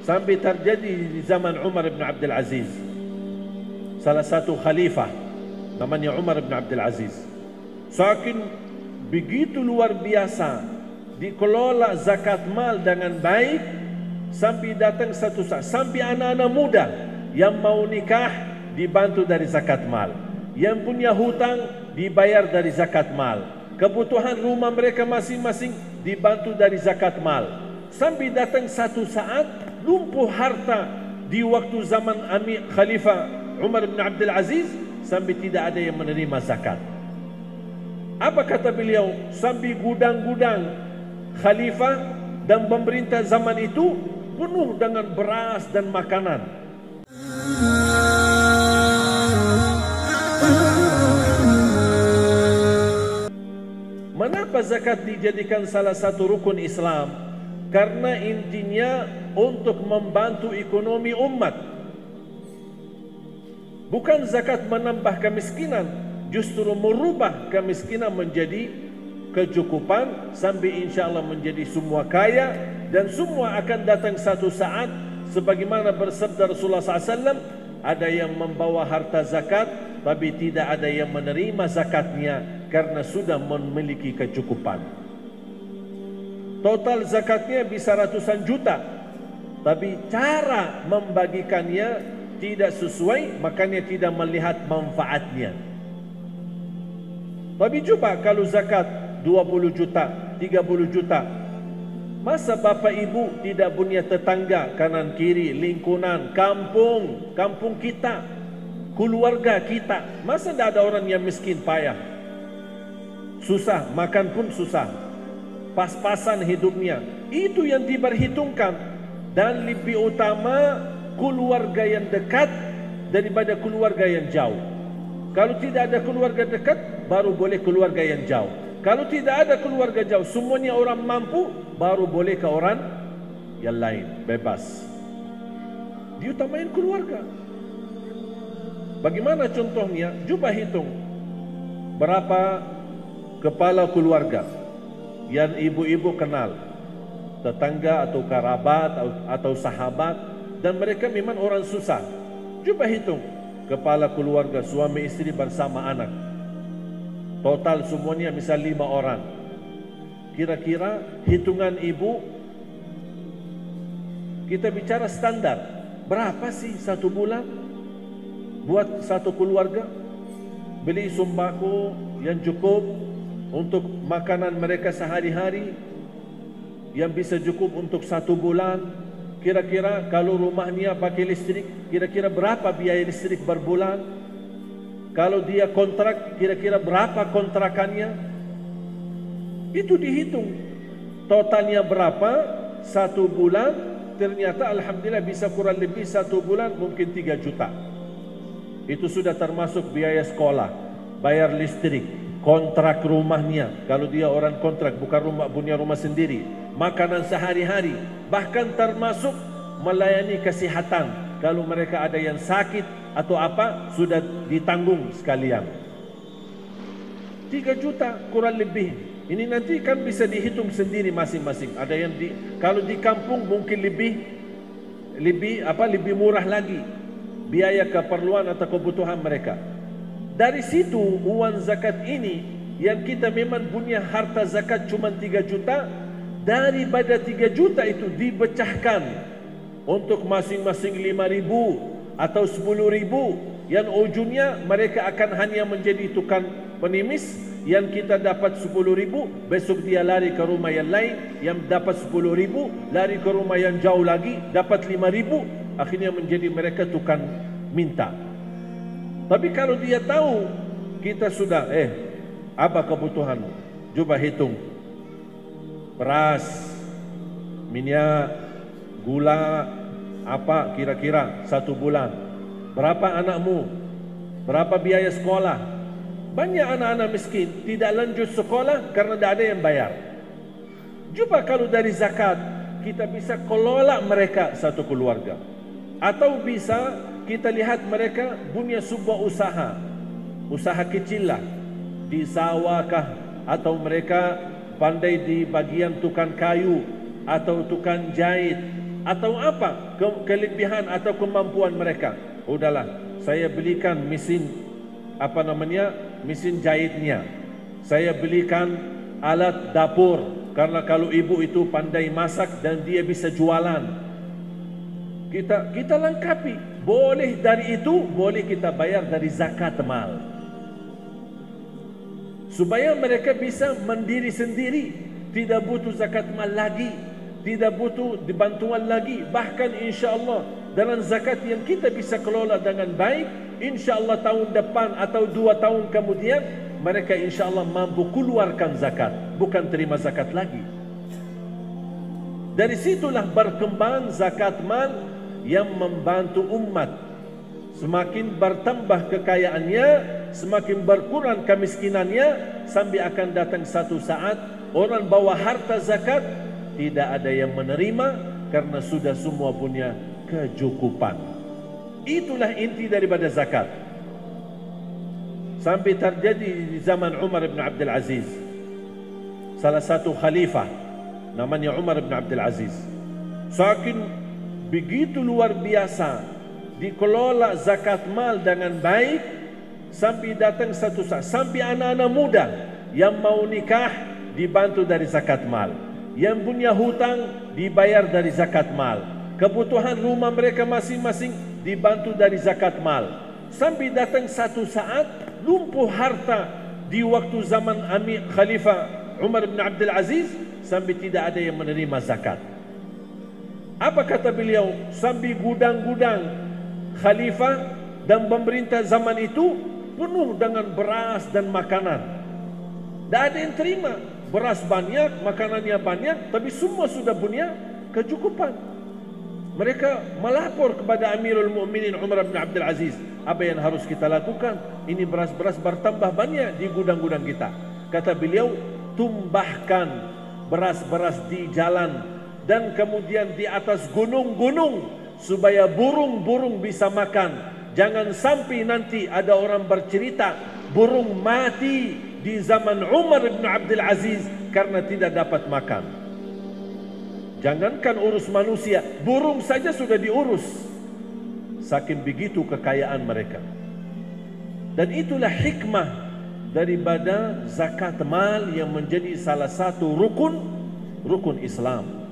sampai terjadi di zaman Umar bin Abdul Aziz. Salah satu khalifah namanya Umar bin Abdul Aziz. Saking begitu luar biasa dikelola zakat mal dengan baik, sampai datang satu saat, sampai anak-anak muda yang mau nikah dibantu dari zakat mal, yang punya hutang dibayar dari zakat mal, kebutuhan rumah mereka masing-masing dibantu dari zakat mal. Sampai datang satu saat lumpuh harta di waktu zaman Amir Khalifah Umar bin Abdul Aziz, sampai tidak ada yang menerima zakat. Apa kata beliau? Sampai gudang-gudang khalifah dan pemerintah zaman itu penuh dengan beras dan makanan. Mengapa zakat dijadikan salah satu rukun Islam? Karena intinya untuk membantu ekonomi umat. Bukan zakat menambah kemiskinan, justru merubah kemiskinan menjadi kecukupan, sampai insya Allah menjadi semua kaya, dan semua akan datang satu saat sebagaimana bersabda Rasulullah SAW, ada yang membawa harta zakat tapi tidak ada yang menerima zakatnya karena sudah memiliki kecukupan. Total zakatnya bisa ratusan juta, tapi cara membagikannya tidak sesuai, makanya tidak melihat manfaatnya. Tapi coba kalau zakat 20 juta, 30 juta, masa bapak ibu tidak punya tetangga kanan kiri, lingkungan, kampung kita, keluarga kita, masa tidak ada orang yang miskin payah, susah, makan pun susah, pas-pasan hidupnya. Itu yang diperhitungkan, dan lebih utama keluarga yang dekat daripada keluarga yang jauh. Kalau tidak ada keluarga dekat, baru boleh keluarga yang jauh. Kalau tidak ada keluarga jauh, semuanya orang mampu, baru boleh ke orang yang lain, bebas. Diutamain keluarga. Bagaimana contohnya? Coba hitung berapa kepala keluarga yang ibu-ibu kenal, tetangga atau kerabat atau sahabat, dan mereka memang orang susah. Coba hitung kepala keluarga, suami istri bersama anak, total semuanya misal 5 orang. Kira-kira hitungan ibu, kita bicara standar, berapa sih satu bulan buat satu keluarga? Beli sembako yang cukup untuk makanan mereka sehari-hari, yang bisa cukup untuk satu bulan. Kira-kira kalau rumahnya pakai listrik, kira-kira berapa biaya listrik berbulan? Kalau dia kontrak, kira-kira berapa kontrakannya? Itu dihitung. Totalnya berapa satu bulan? Ternyata alhamdulillah bisa kurang lebih satu bulan mungkin 3 juta. Itu sudah termasuk biaya sekolah, bayar listrik, kontrak rumahnya, kalau dia orang kontrak bukan punya rumah sendiri, makanan sehari-hari, bahkan termasuk melayani kesehatan. Kalau mereka ada yang sakit atau apa, sudah ditanggung sekalian. 3 juta kurang lebih. Ini nanti kan bisa dihitung sendiri masing-masing. Ada yang kalau di kampung mungkin lebih murah lagi biaya keperluan atau kebutuhan mereka. Dari situ uang zakat ini, yang kita memang punya harta zakat cuma 3 juta, daripada 3 juta itu dipecahkan untuk masing-masing 5.000 atau 10.000, yang ujungnya mereka akan hanya menjadi tukang penimis. Yang kita dapat 10.000, besok dia lari ke rumah yang lain, yang dapat 10.000, lari ke rumah yang jauh lagi, dapat 5.000, akhirnya menjadi mereka tukang minta. Tapi kalau dia tahu kita sudah, apa kebutuhanmu? Coba hitung. Beras, minyak, gula, apa kira-kira satu bulan? Berapa anakmu? Berapa biaya sekolah? Banyak anak-anak miskin tidak lanjut sekolah karena tidak ada yang bayar. Coba kalau dari zakat kita bisa kelola mereka satu keluarga, atau bisa kita lihat mereka punya sebuah usaha kecil lah, di sawahkah, atau mereka pandai di bagian tukang kayu atau tukang jahit, atau apa kelebihan atau kemampuan mereka. Udahlah, saya belikan mesin mesin jahitnya. Saya belikan alat dapur, karena kalau ibu itu pandai masak dan dia bisa jualan. Kita lengkapi. Boleh dari itu, boleh kita bayar dari zakat mal. Supaya mereka bisa mandiri sendiri, tidak butuh zakat mal lagi, tidak butuh bantuan lagi. Bahkan insya-Allah dalam zakat yang kita bisa kelola dengan baik, insya-Allah tahun depan atau 2 tahun kemudian mereka insya-Allah mampu keluarkan zakat, bukan terima zakat lagi. Dari situlah berkembang zakat mal yang membantu umat. Semakin bertambah kekayaannya, semakin berkurang kemiskinannya, sampai akan datang satu saat orang bawa harta zakat tidak ada yang menerima karena sudah semua punya kecukupan. Itulah inti daripada zakat. Sampai terjadi di zaman Umar bin Abdul Aziz, salah satu khalifah namanya Umar bin Abdul Aziz. Saking begitu luar biasa dikelola zakat mal dengan baik, sampai datang satu saat, sampai anak-anak muda yang mau nikah dibantu dari zakat mal, yang punya hutang dibayar dari zakat mal, kebutuhan rumah mereka masing-masing dibantu dari zakat mal. Sampai datang satu saat lumpuh harta di waktu zaman Amir Khalifah Umar bin Abdul Aziz, sampai tidak ada yang menerima zakat. Apa kata beliau? Sampai gudang-gudang khalifah dan pemerintah zaman itu penuh dengan beras dan makanan. Tak ada yang terima. Beras banyak, makanannya banyak, tapi semua sudah punya kecukupan. Mereka melapor kepada Amirul Mukminin Umar bin Abdul Aziz, apa yang harus kita lakukan? Ini beras-beras bertambah banyak di gudang-gudang kita. Kata beliau, tumbahkan beras-beras di jalan dan kemudian di atas gunung-gunung, supaya burung-burung bisa makan. Jangan sampai nanti ada orang bercerita burung mati di zaman Umar bin Abdul Aziz karena tidak dapat makan. Jangankan urus manusia, burung saja sudah diurus. Saking begitu kekayaan mereka. Dan itulah hikmah daripada zakat mal yang menjadi salah satu rukun Islam.